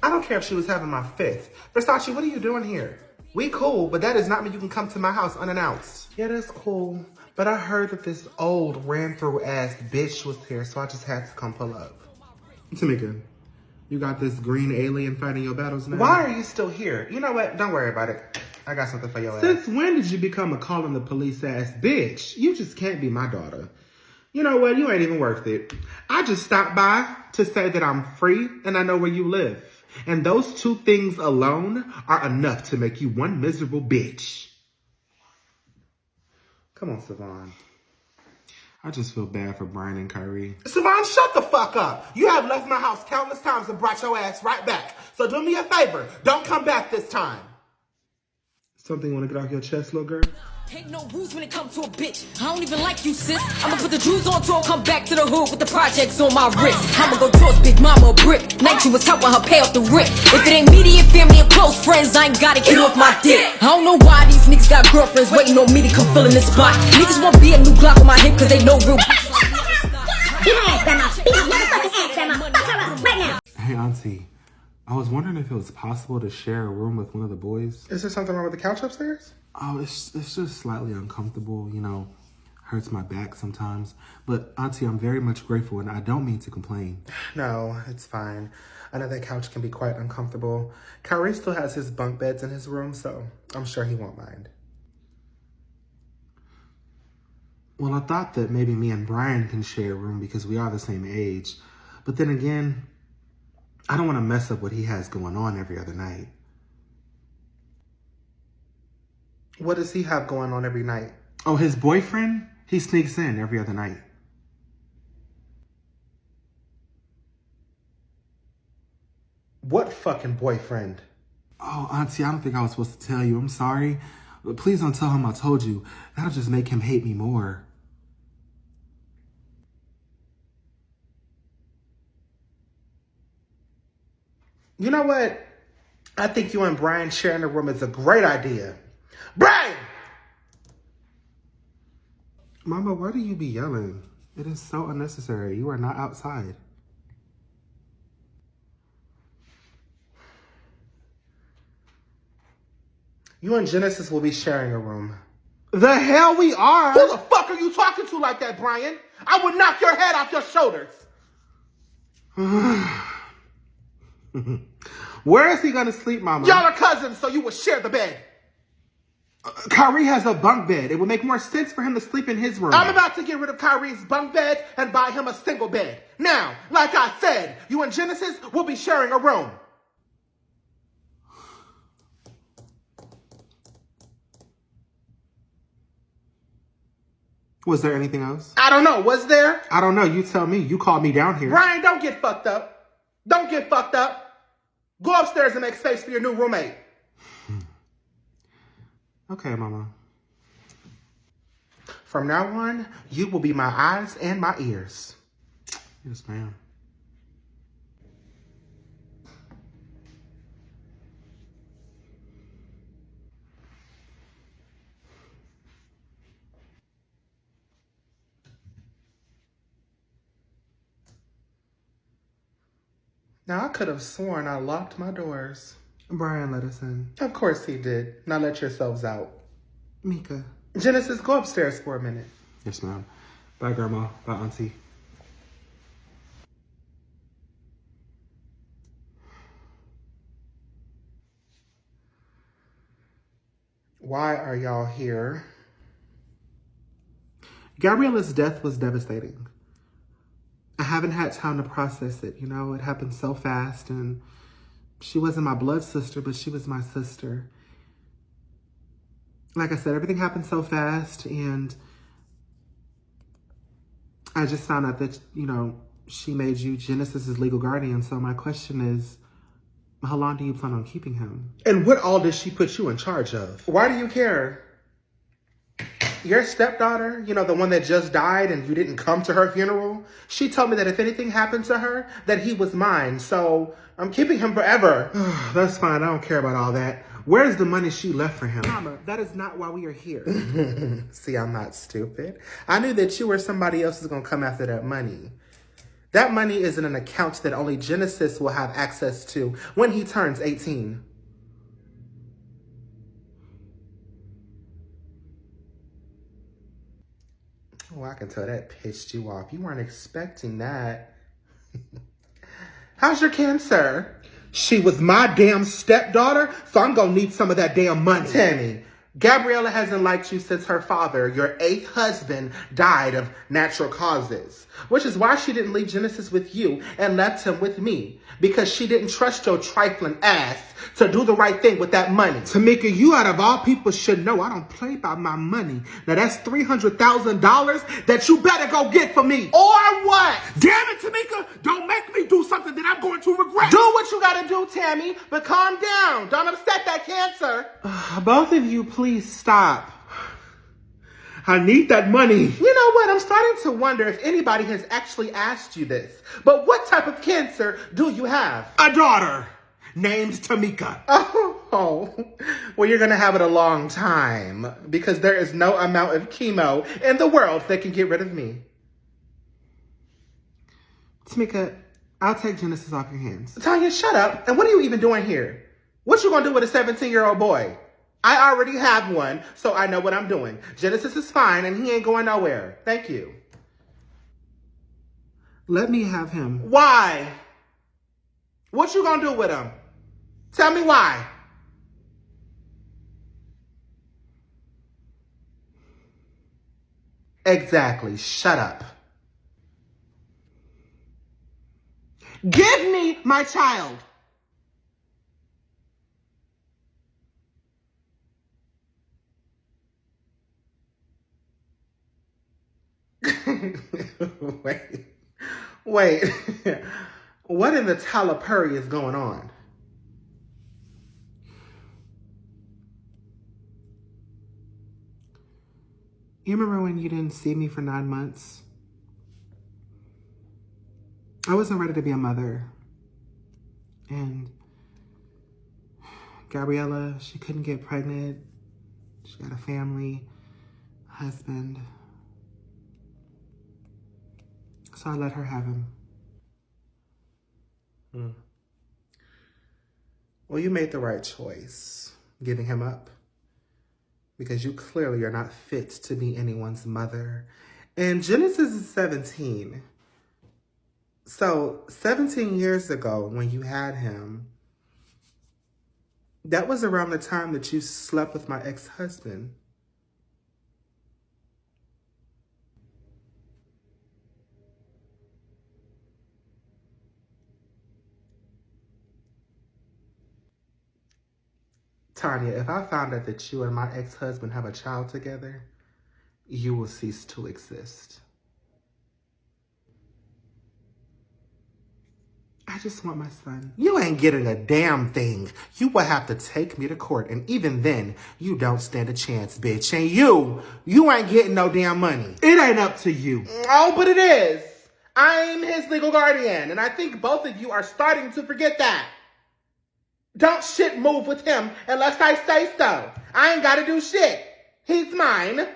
I don't care if she was having my fifth. Versace, what are you doing here? We cool, but that does not mean you can come to my house unannounced. Yeah, that's cool. But I heard that this old ran-through ass bitch was here, so I just had to come pull up. Tamika, you got this green alien fighting your battles now? Why are you still here? You know what? Don't worry about it. I got something for your ass. Since when did you become a calling the police ass bitch? You just can't be my daughter. You know what? You ain't even worth it. I just stopped by to say that I'm free and I know where you live. And those two things alone are enough to make you one miserable bitch. Come on, Savon. I just feel bad for Brian and Kyrie. Savon, shut the fuck up. You have left my house countless times and brought your ass right back. So do me a favor. Don't come back this time. Something you want to get off your chest, little girl? Ain't no rules when it comes to a bitch. I don't even like you, sis. I'ma put the jewels on till I come back to the hood with the projects on my wrist. I'ma go towards Big Mama a brick. Night you was helping her pay off the rent. If it ain't immediate family and close friends, I ain't gotta get off my dick. I don't know why these niggas got girlfriends waiting on me to come fill in this spot. Niggas won't be a new Glock on my hip cause they know real Hey, Auntie. I was wondering if it was possible to share a room with one of the boys. Is there something wrong with the couch upstairs? Oh, it's just slightly uncomfortable, you know, hurts my back sometimes. But Auntie, I'm very much grateful and I don't mean to complain. No, it's fine. I know that couch can be quite uncomfortable. Kyrie still has his bunk beds in his room, so I'm sure he won't mind. Well, I thought that maybe me and Brian can share a room because we are the same age. But then again, I don't want to mess up what he has going on every other night. What does he have going on every night? Oh, his boyfriend? He sneaks in every other night. What fucking boyfriend? Oh, Auntie, I don't think I was supposed to tell you. I'm sorry. But please don't tell him I told you. That'll just make him hate me more. You know what? I think you and Brian sharing a room is a great idea. Brian! Mama, why do you be yelling? It is so unnecessary. You are not outside. You and Genesis will be sharing a room. The hell we are! Who the fuck are you talking to like that, Brian? I would knock your head off your shoulders. Where is he gonna sleep, Mama? Y'all are cousins, so you will share the bed. Kyrie has a bunk bed. It would make more sense for him to sleep in his room. I'm about to get rid of Kyrie's bunk bed and buy him a single bed. Now, like I said, you and Genesis will be sharing a room. Was there anything else? I don't know. Was there? I don't know. You tell me. You called me down here. Brian, don't get fucked up. Don't get fucked up. Go upstairs and make space for your new roommate. Okay, Mama. From now on, you will be my eyes and my ears. Yes, ma'am. Now, I could have sworn I locked my doors. Brian let us in. Of course he did. Now let yourselves out. Mika. Genesis, go upstairs for a minute. Yes, ma'am. Bye, Grandma. Bye, Auntie. Why are y'all here? Gabriella's death was devastating. I haven't had time to process it. You know, it happened so fast, and she wasn't my blood sister, but she was my sister. Like I said, everything happened so fast, and I just found out that, you know, she made you Genesis's legal guardian. So my question is, how long do you plan on keeping him? And what all did she put you in charge of? Why do you care? Your stepdaughter, you know, the one that just died and you didn't come to her funeral, she told me that if anything happened to her, that he was mine. So I'm keeping him forever. That's fine. I don't care about all that. Where's the money she left for him? Mama, that is not why we are here. See, I'm not stupid. I knew that you or somebody else was going to come after that money. That money is in an account that only Genesis will have access to when he turns 18. Oh, I can tell that pissed you off. You weren't expecting that. How's your cancer? She was my damn stepdaughter, so I'm gonna need some of that damn money. Tammy, Gabriella hasn't liked you since her father, your 8th husband, died of natural causes. Which is why she didn't leave Genesis with you and left him with me. Because she didn't trust your trifling ass to do the right thing with that money. Tamika, you out of all people should know I don't play by my money. Now that's $300,000 that you better go get for me. Or what? Damn it, Tamika, don't make me do something that I'm going to regret. Do what you gotta do, Tammy, but calm down. Don't upset that cancer. Both of you, please stop. I need that money. You know what? I'm starting to wonder if anybody has actually asked you this. But what type of cancer do you have? A daughter named Tamika. Oh, well, you're going to have it a long time because there is no amount of chemo in the world that can get rid of me. Tamika, I'll take Genesis off your hands. Tanya, shut up. And what are you even doing here? What you going to do with a 17-year-old boy? I already have one, so I know what I'm doing. Genesis is fine, and he ain't going nowhere. Thank you. Let me have him. Why? What you gonna do with him? Tell me why. Exactly. Shut up. Give me my child. Wait. What in the Talapuri is going on? You remember when you didn't see me for 9 months? I wasn't ready to be a mother. And Gabriella, she couldn't get pregnant. She had a family, husband. So I let her have him. Well, you made the right choice, giving him up. Because you clearly are not fit to be anyone's mother. And Genesis is 17. So 17 years ago when you had him, that was around the time that you slept with my ex-husband. Tanya, if I found out that you and my ex-husband have a child together, you will cease to exist. I just want my son. You ain't getting a damn thing. You will have to take me to court, and even then, you don't stand a chance, bitch. And you ain't getting no damn money. It ain't up to you. Oh, but it is. I'm his legal guardian, and I think both of you are starting to forget that. Don't shit move with him unless I say so. I ain't gotta do shit. He's mine.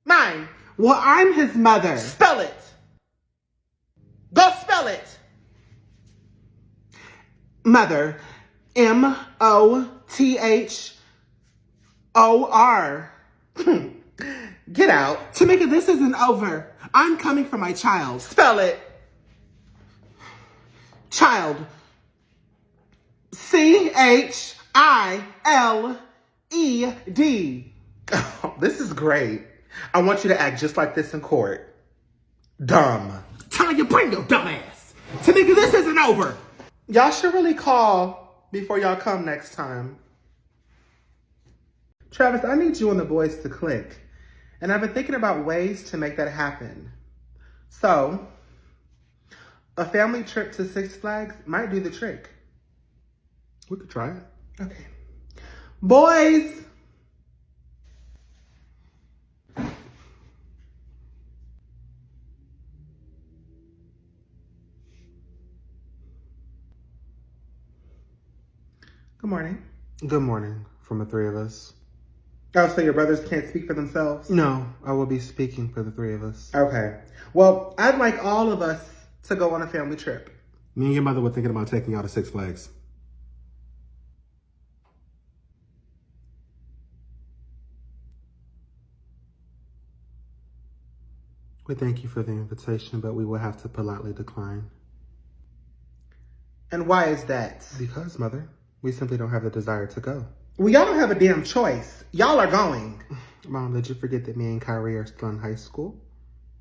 Mine. Well, I'm his mother. Spell it. Go spell it. Mother, Mothor. Get out. Tamika, this isn't over. I'm coming for my child. Spell it. Child. CHILED. Oh, this is great. I want you to act just like this in court. Dumb. Tanya, bring your dumb ass. Tamika, this isn't over. Y'all should really call before y'all come next time. Travis, I need you and the boys to click. And I've been thinking about ways to make that happen. So, a family trip to Six Flags might do the trick. We could try it. Okay. Boys! Good morning. Good morning from the three of us. Oh, so your brothers can't speak for themselves? No, I will be speaking for the three of us. Okay. Well, I'd like all of us to go on a family trip. Me and your mother were thinking about taking y'all to Six Flags. We thank you for the invitation, but we will have to politely decline. And why is that? Because, Mother, we simply don't have the desire to go. Well, y'all don't have a damn choice. Y'all are going. Mom, did you forget that me and Kyrie are still in high school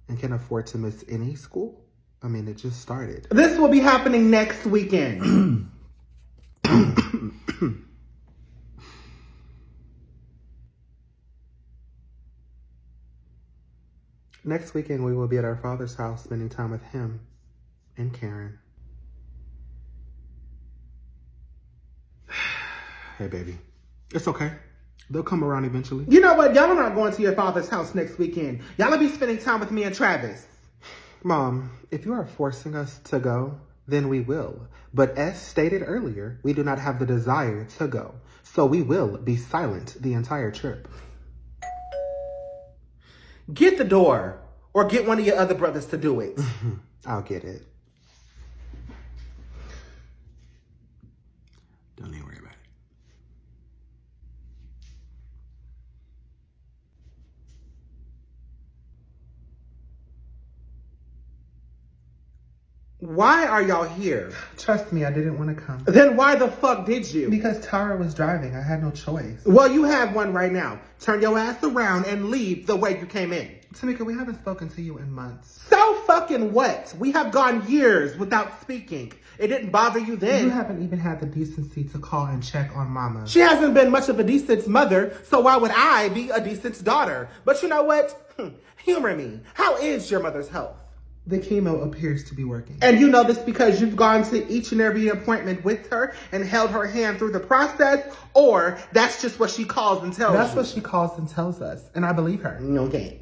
and can afford to miss any school? I mean, it just started. This will be happening next weekend. Next weekend, we will be at our father's house spending time with him and Karen. Hey, baby. It's okay. They'll come around eventually. You know what? Y'all are not going to your father's house next weekend. Y'all will be spending time with me and Travis. Mom, if you are forcing us to go, then we will. But as stated earlier, we do not have the desire to go. So we will be silent the entire trip. Get the door or get one of your other brothers to do it. I'll get it. Don't even worry about it. Why are y'all here? Trust me, I didn't want to come. Then why the fuck did you? Because Tara was driving. I had no choice. Well, you have one right now. Turn your ass around and leave the way you came in. Tamika, we haven't spoken to you in months. So fucking what? We have gone years without speaking. It didn't bother you then. You haven't even had the decency to call and check on Mama. She hasn't been much of a decent mother, so why would I be a decent daughter? But you know what? Humor me. How is your mother's health? The chemo appears to be working. And you know this because you've gone to each and every appointment with her and held her hand through the process, or that's just what she calls and tells That's you? what she calls and tells us, and I believe her. Okay.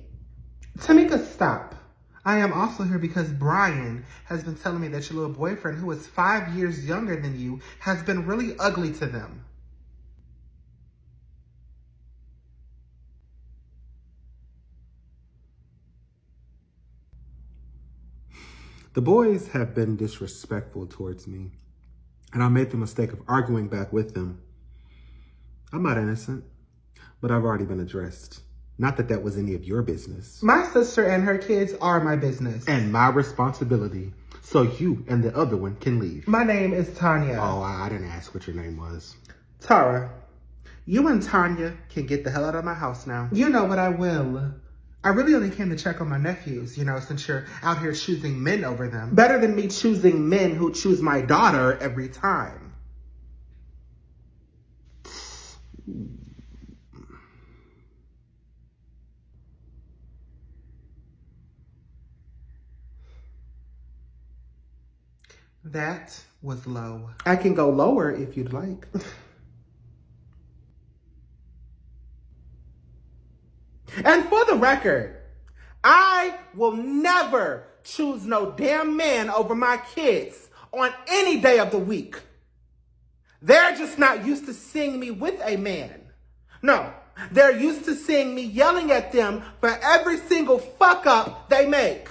Tamika, stop. I am also here because Brian has been telling me that your little boyfriend, who is 5 years younger than you, has been really ugly to them. The boys have been disrespectful towards me, and I made the mistake of arguing back with them. I'm not innocent, but I've already been addressed. Not that that was any of your business. My sister and her kids are my business. And my responsibility. So you and the other one can leave. My name is Tanya. Oh, I didn't ask what your name was. Tara, you and Tanya can get the hell out of my house now. You know what, I will. I really only came to check on my nephews, since you're out here choosing men over them. Better than me choosing men who choose my daughter every time. That was low. I can go lower if you'd like. And for the record, I will never choose no damn man over my kids on any day of the week. They're just not used to seeing me with a man. No, they're used to seeing me yelling at them for every single fuck up they make.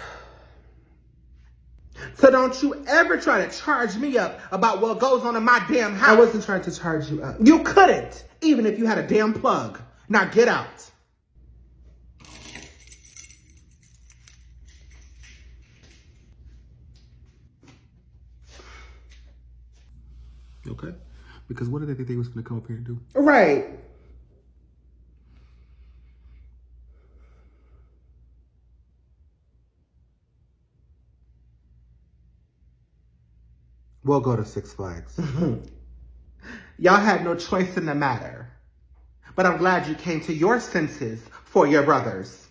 So don't you ever try to charge me up about what goes on in my damn house. I wasn't trying to charge you up. You couldn't, even if you had a damn plug. Now get out. Okay? Because what did they think they was going to come up here and do? Right. We'll go to Six Flags. Y'all had no choice in the matter. But I'm glad you came to your senses for your brothers.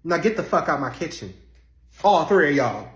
Now get the fuck out my kitchen. All three of y'all.